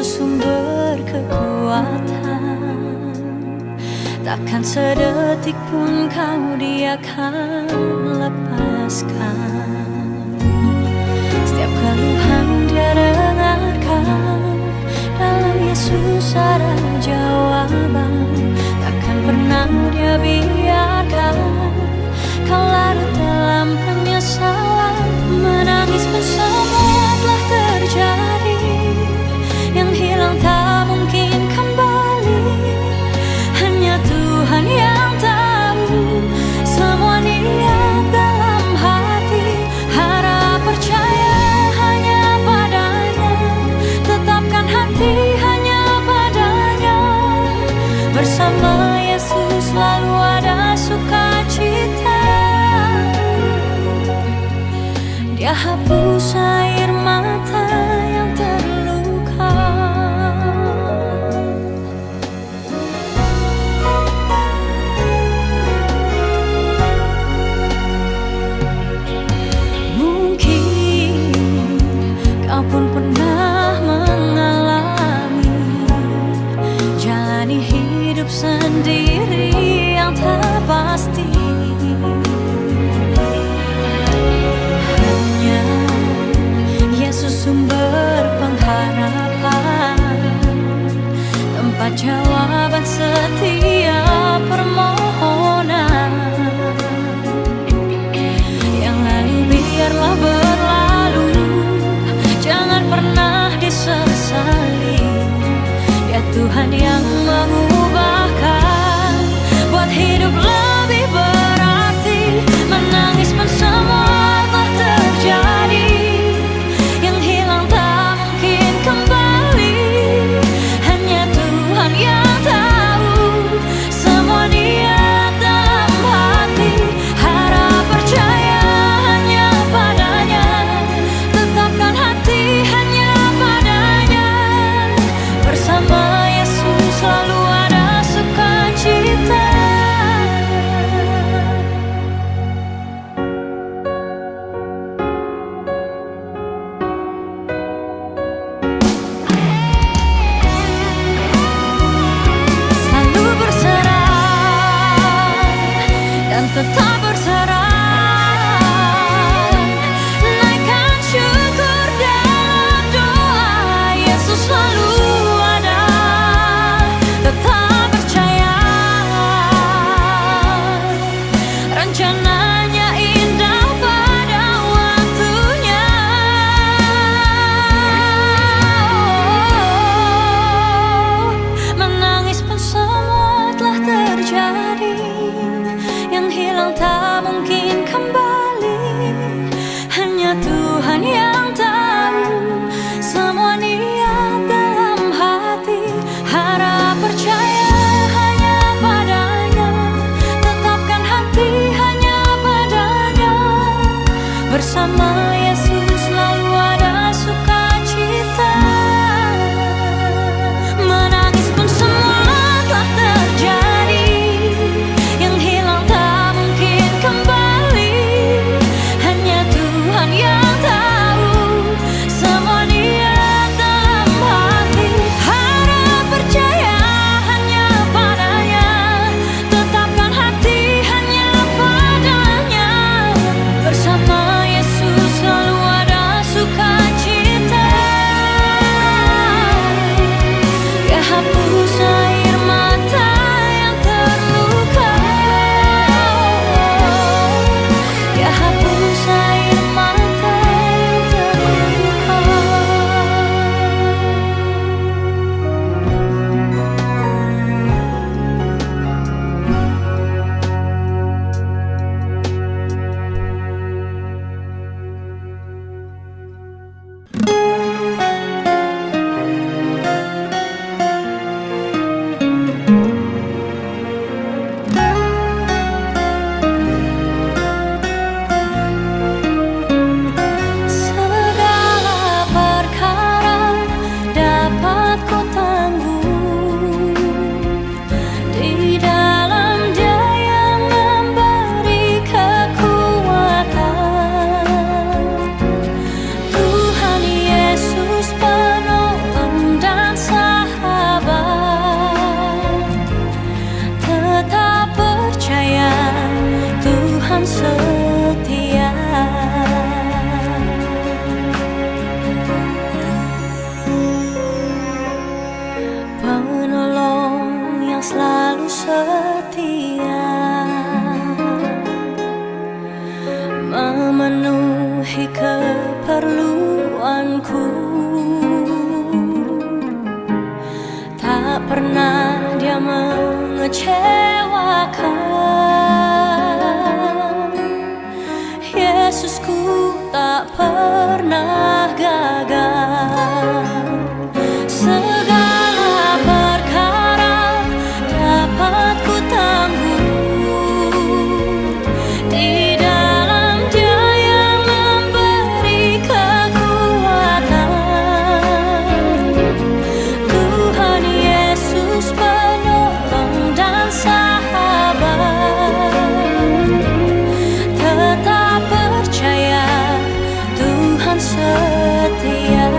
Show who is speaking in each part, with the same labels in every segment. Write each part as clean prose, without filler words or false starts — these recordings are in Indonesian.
Speaker 1: Yesus sumber kekuatan, takkan sedetik pun kau Dia akan lepaskan. Setiap keluhan Dia dengarkan, dalam Yesus ada jawaban. Takkan pernah Dia biarkan kau larut dalam penyesalan. Menangis pun semua telah terjadi, yang hilang tak mungkin kembali. Hanya Tuhan yang tahu semua niat dalam hati. Harap percaya hanya padanya, tetapkan hati hanya padanya. Bersama Yesus selalu ada sukacita. Dia hapus air mata yang terluka. Mungkin kau pun pernah mengalami jalani hidup sendiri yang tak pasti. Hanya Yesus sumber pengharapan, tempat jawaban setiap permohonan. Yang lalu biarlah berlalu, jangan pernah disesali. Ya Tuhan yang mengubahkan, buat hidup lebih berarti. Menangis pun semua telah terjadi, yang hilang tak mungkin kembali. Hanya Tuhan yang tahu semua niat dalam hati. Harap percaya hanya padanya, tetapkan hati hanya padanya. Bersama Yesus selalu ada sukacita. selalu setia, memenuhi keperluanku. Tak pernah dia mengecewakan. Yesusku tak pernah gagal. Segala perkara dapat ku tanggung di dalam Dia yang memberi kekuatan. Tuhan Yesus penolong dan sahabat, tetap percaya Tuhan setia.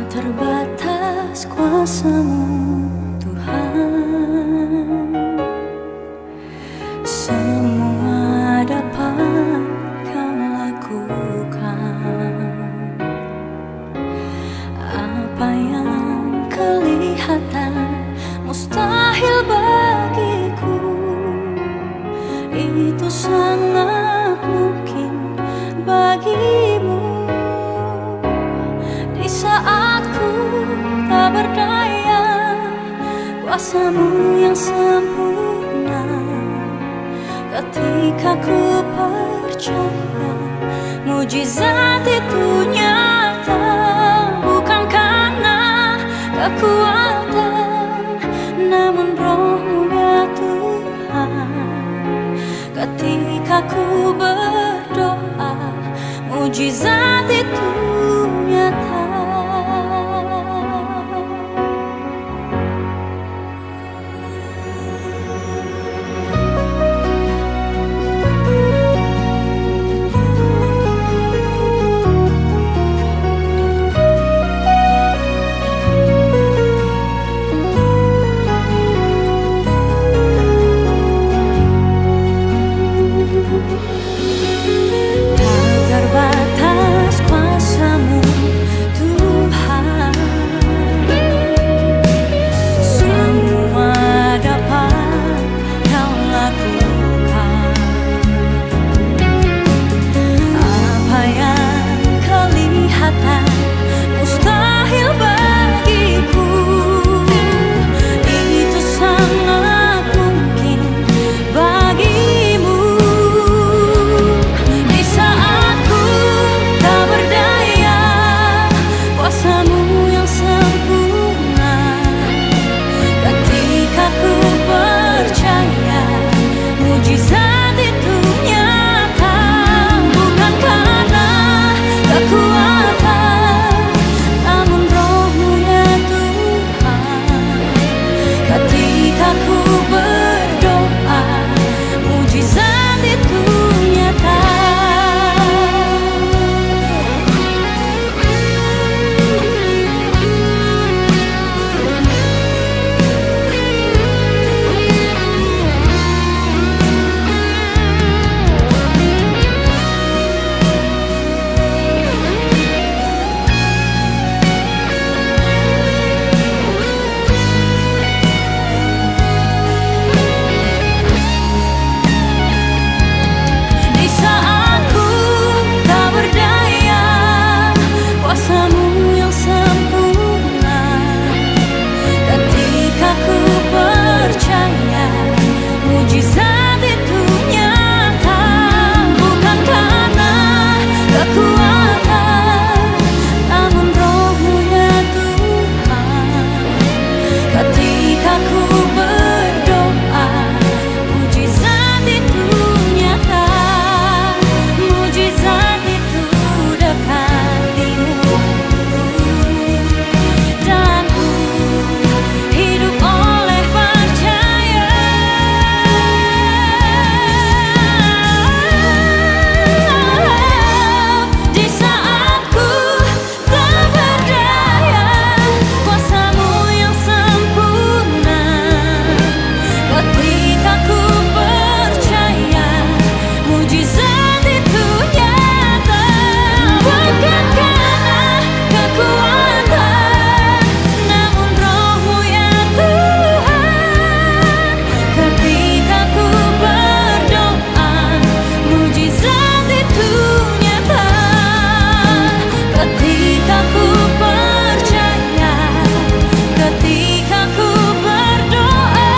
Speaker 1: Terbatas kuasa-Mu Tuhan, semua dapat Kau lakukan. Apa yang kelihatan mustahil bagiku, itu sangat mungkin bagimu. Di saat ku tak berdaya, kuasa-Mu yang sempurna. Ketika ku percaya, mujizat itu nyata. Bukan karena kekuatan, namun roh Ketika ku berdoa, mujizat itu nyata. Terbatas kuasa-Mu Tuhan, semua dapat Kau lakukan. Apa yang kelihatan mustahil bagiku, itu sangat mungkin bagimu. Di saat ku tak berdaya, kuasa-Mu yang sempurna. Ketika ku percaya, mujizat itu nyata. Bukan karena kekuatan, namun Roh-Mu ya Tuhan. Ketika ku berdoa, mujizat itu nyata. Di saat ku tak berdaya, kuasa-Mu yang sempurna. Ketika ku percaya, mujizat itu nyata. Bukan karena kekuatan, namun Roh-Mu ya Tuhan. Ketika ku berdoa, mujizat itu nyata. Mujizat itu dekatimu, dan ku hidup oleh percaya. Di saat ku tak berdaya, kuasa-Mu yang sempurna. Ketika ku percaya, mujizat itu nyata. Bukan karena kekuatan, namun Roh-Mu ya Tuhan. Ketika ku berdoa, mujizat itu nyata. Ketika ku percaya, ketika ku berdoa,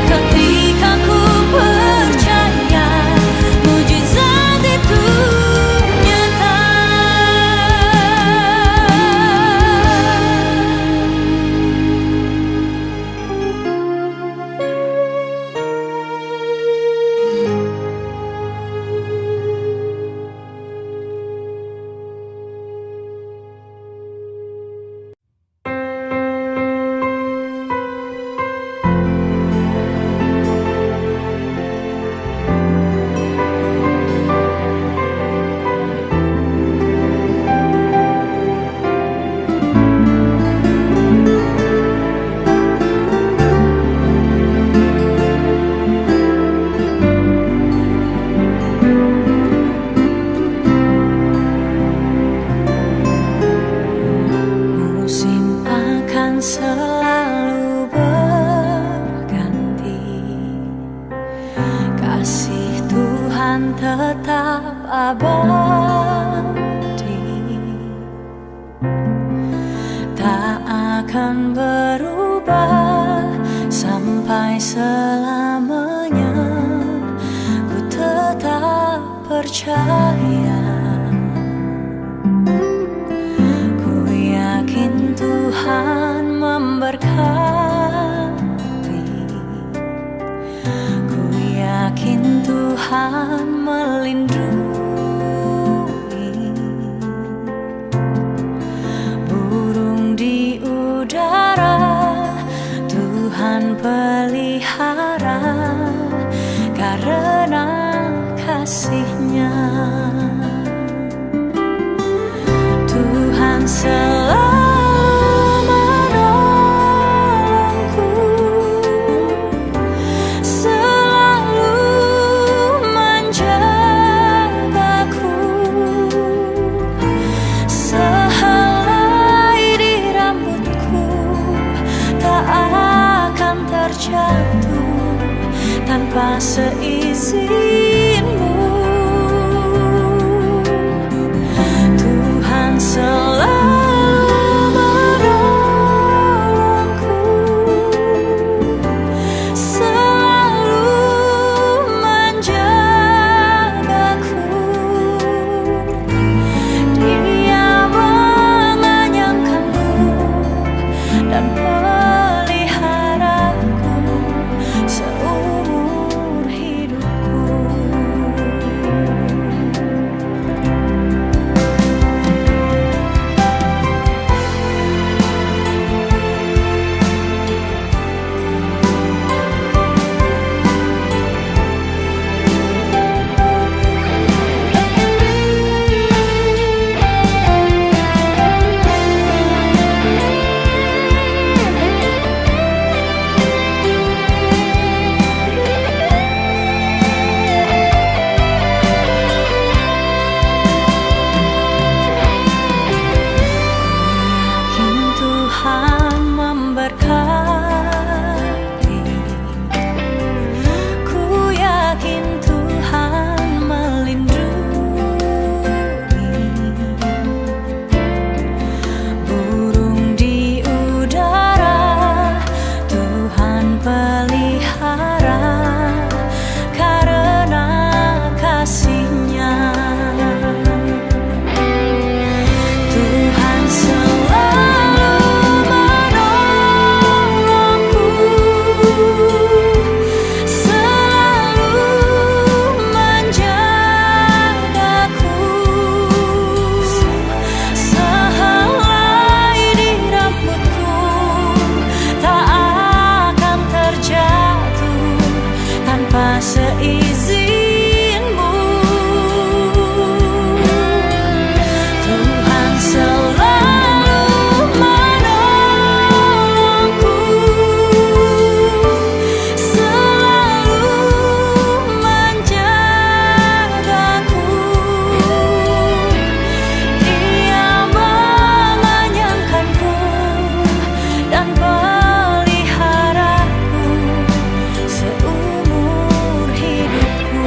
Speaker 1: ketika ku percaya, mujizat itu nyata. Musim akan selalu berganti, kasih Tuhan tetap abadi, tak akan berubah sampai selamanya. Ku tetap percaya, ku yakin Tuhan memberkati, ku yakin Tuhan Tuhan melindungi, burung di udara Tuhan pelihara karena kasih-Nya. Tuhan selalu menolongku, selalu menjagaku, sehelai di rambutku tak akan terjatuh tanpa seizin-Mu. Tuhan selalu menolongku, selalu menjagaku. Dia mengenyangkanku dan peliharaku seumur hidupku. Tuhan memberkati, ku yakin Tuhan melindungi, burung di udara Tuhan pelihara karena kasih-Nya. Tuhan seizin-Mu. Tuhan selalu menolongku, selalu menjagaku. Dia mengenyangkanku dan peliharaku seumur hidupku.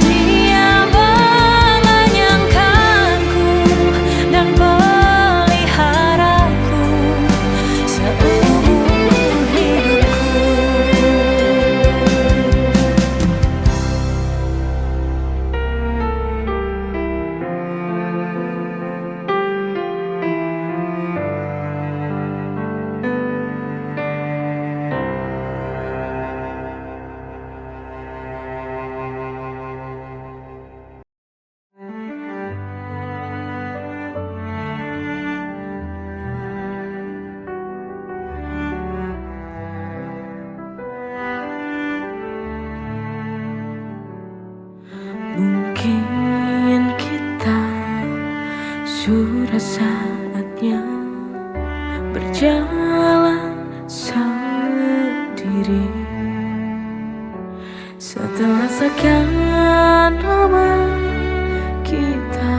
Speaker 1: Dia mengenyangkanku dan peliharaku seumur hidupku. Mungkin kita sudah saatnya berjalan sendiri setelah sekian lama kita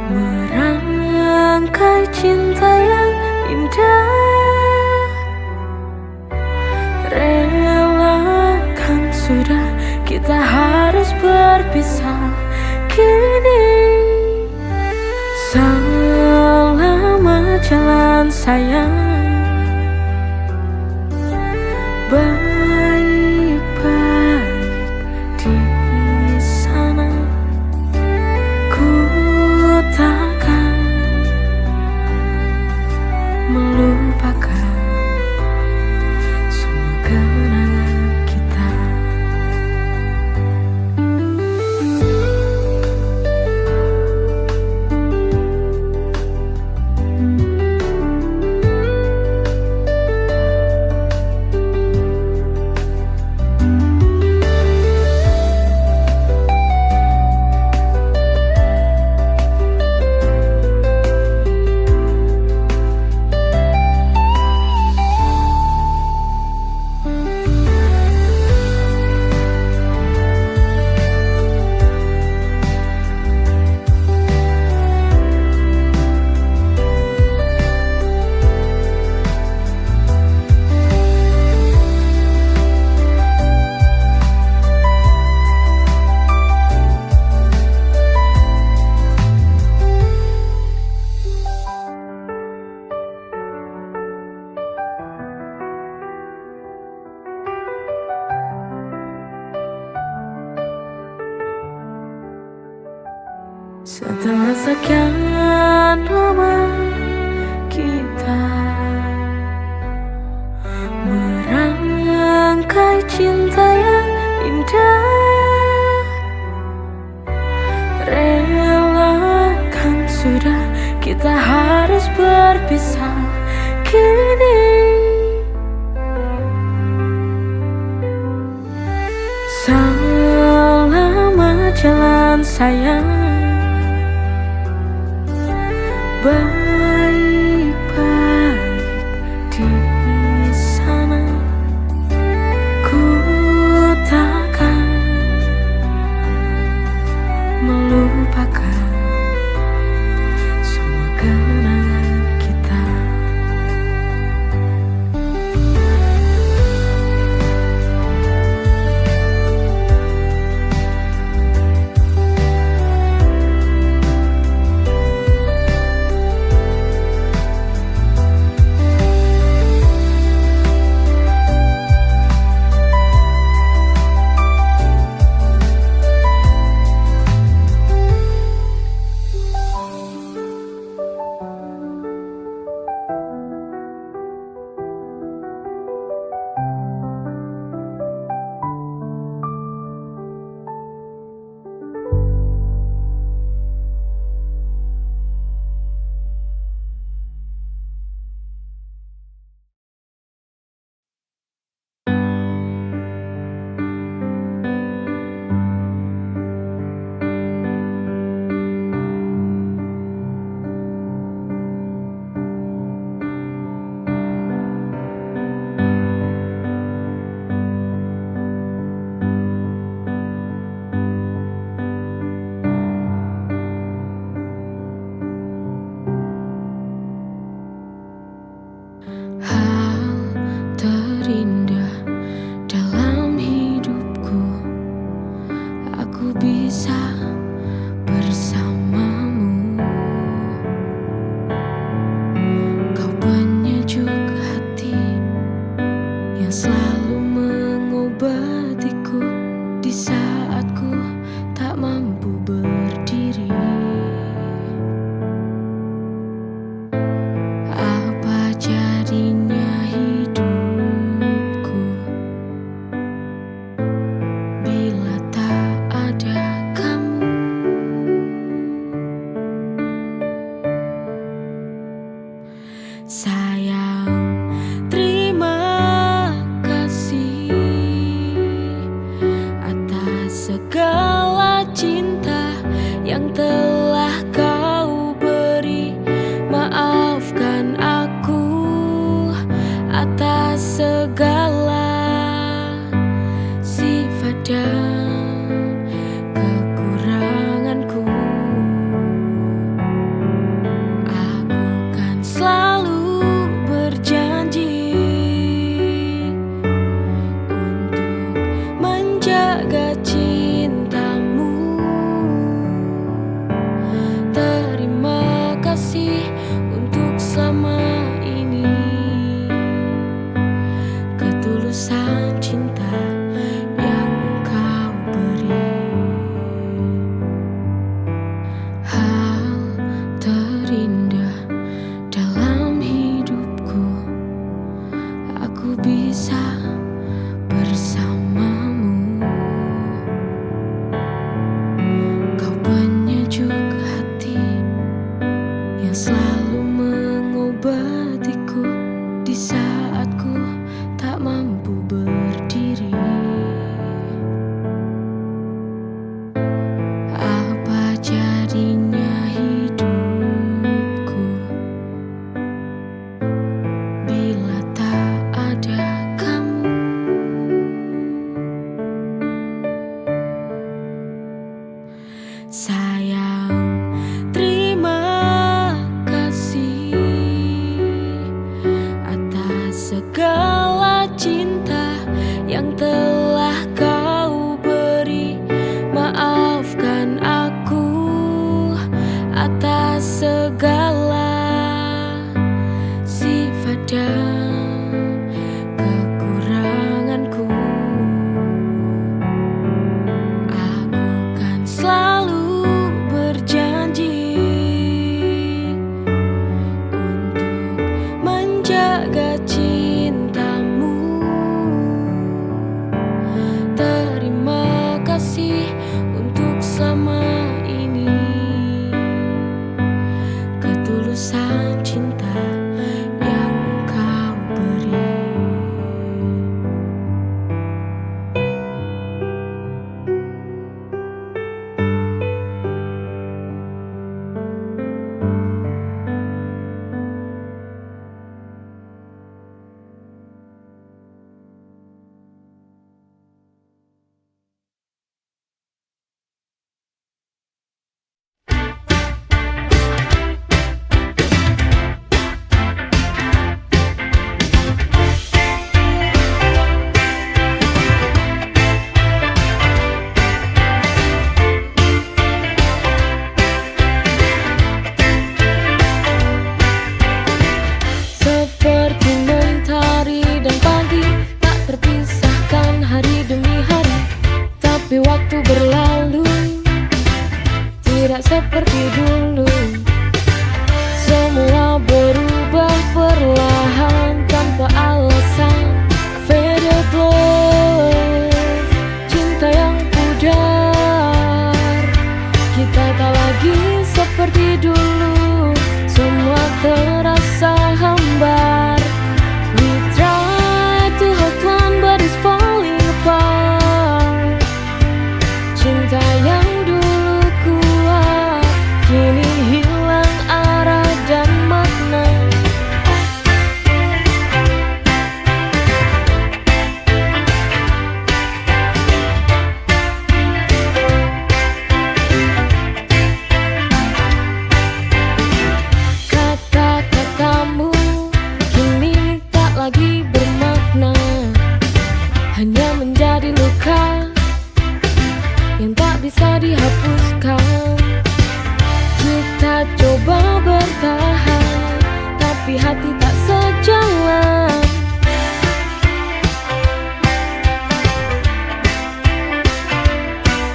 Speaker 1: merangkai cinta yang indah. Relakan sudah, kita harus berpisah kini. Selamat jalan sayang, baik-baik di sana. Ku takkan harus berpisah kini. Selamat jalan sayang, baik-baik di sana. Ku takkan melupakan semua kenangan kita. Terindah dalam hidupku, aku bisa bersamamu. Kau penyejuk hati yang selalu mengobatiku di saat ku tak mampu berdiri. Apa jadinya sayang, terima kasih atas segala cinta yang telah kau beri. Maafkan aku atas segala sifat dan kekuranganku. Aku kan selalu menjaga cintamu. Terima kasih untuk selama ini, ketulusan cinta yang engkau beri. Hal terindah dalam hidupku, aku bisa bersamamu. Kau penyejuk hati yang selalu mengobatiku di saat ku tak mampu berdiri. Apa jadinya hidupku bila tak ada kamu? Sayang, terima kasih atas segala cinta yang telah kau beri. Maafkan aku atas segala sifat dan kekuranganku. Aku kan selalu menjaga cintamu. terasa hambar. We try to hold on but it's falling apart. Cinta yang dulu kuat kini hilang arah dan makna. Kata-katamu kini tak lagi bermakna, hanya menjadi luka yang tak bisa dihapuskan. Kita coba bertahan, tapi hati tak sejalan.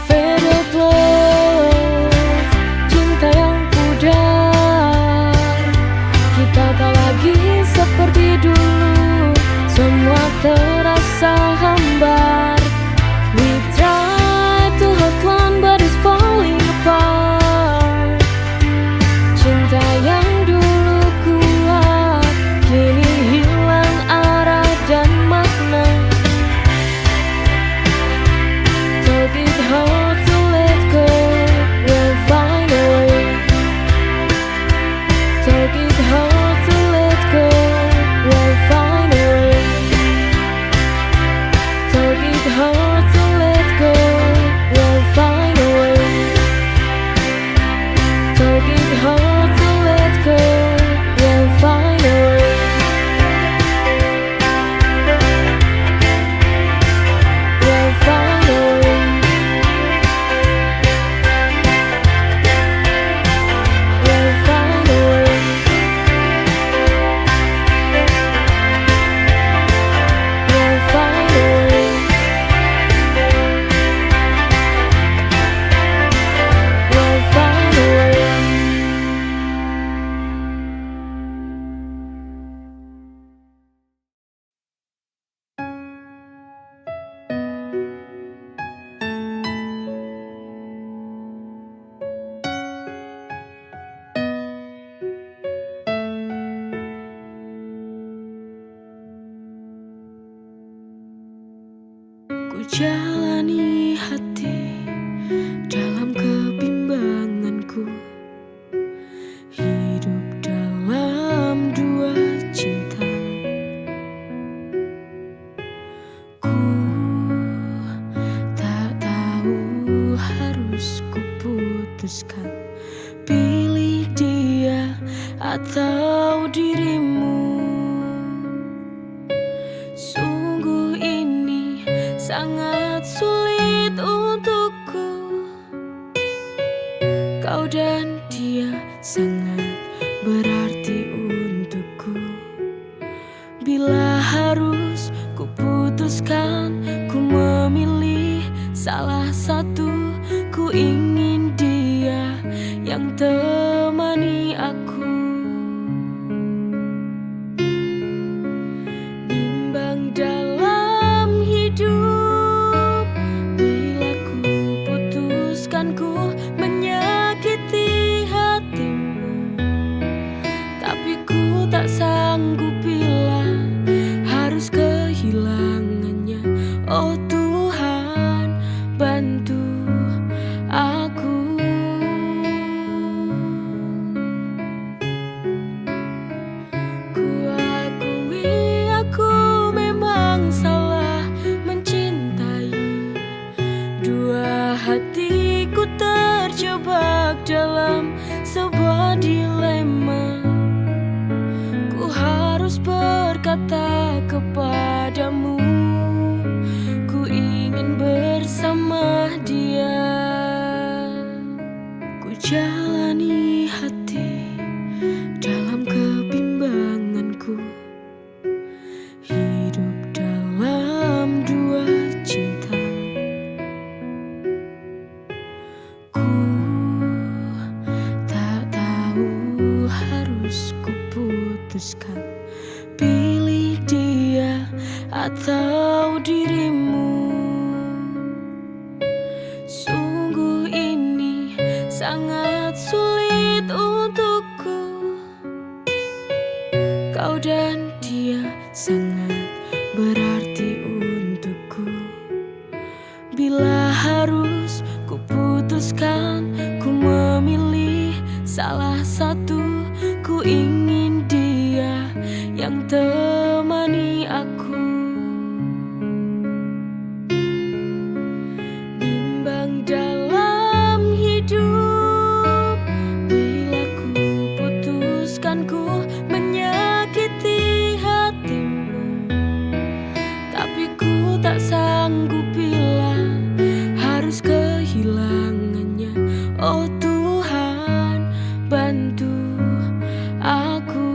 Speaker 1: Faded love, cinta yang pudar. Kita tak lagi seperti dulu, semua terasa hambar. We try to hold on but it's falling apart. Cinta yang dulu kuat kini hilang arah dan makna. Told it hard to let go, we'll find a way. Told it hard to let go, we'll find a way. Told it hard to let go, we'll find a way. Told it hard to let go, we'll find a way. We'll find a way. We'll find a way. We'll find a way. We'll find a way. Ku jalani hati dalam kebimbanganku, hidup dalam dua cinta. Ku tak tahu harus ku putuskan, pilih dia atau dirimu. Sungguh ini sangat sulit untukku. Kau dan dia sangat berarti untukku. Bila harus ku putuskan, ku memilih salah satu. Ku ingin dia yang temani aku. Bimbang dalam hidup, bila ku putuskan ku menyakiti hatimu. Tapi ku tak sanggup bila harus kehilangannya. Oh Tuhan, bantu aku. Ku akui aku memang salah mencintai. Dua hatiku terjebak dalam sebuah dilema. Ku harus berkata kepadamu, ku ingin bersama dia. Ku jalani hati dalam kebimbanganku, hidup dalam dua cinta. Ku tak tahu harus ku putuskan, pilih dia atau dirimu. Sungguh ini sangat sulit untukku. Kau dan dia sangat berarti untukku. Bila harus kuputuskan, ku memilih salah satu. Ku ingin dia yang temani aku. Bimbang dalam hidup, bila ku putuskan ku menyakiti hatimu. Tapi ku tak sanggup bila harus kehilangannya. Oh Tuhan, bantu aku.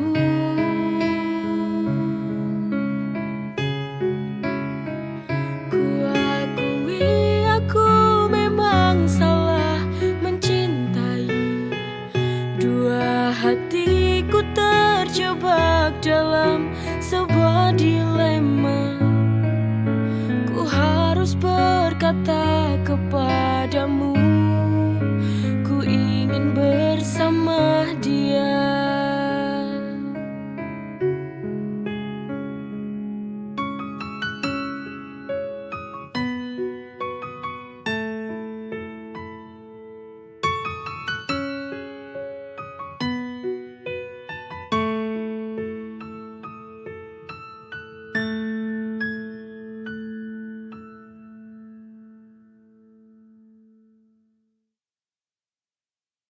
Speaker 1: Ku akui aku memang salah mencintai. Dua hatiku terjebak dalam sebuah dilema.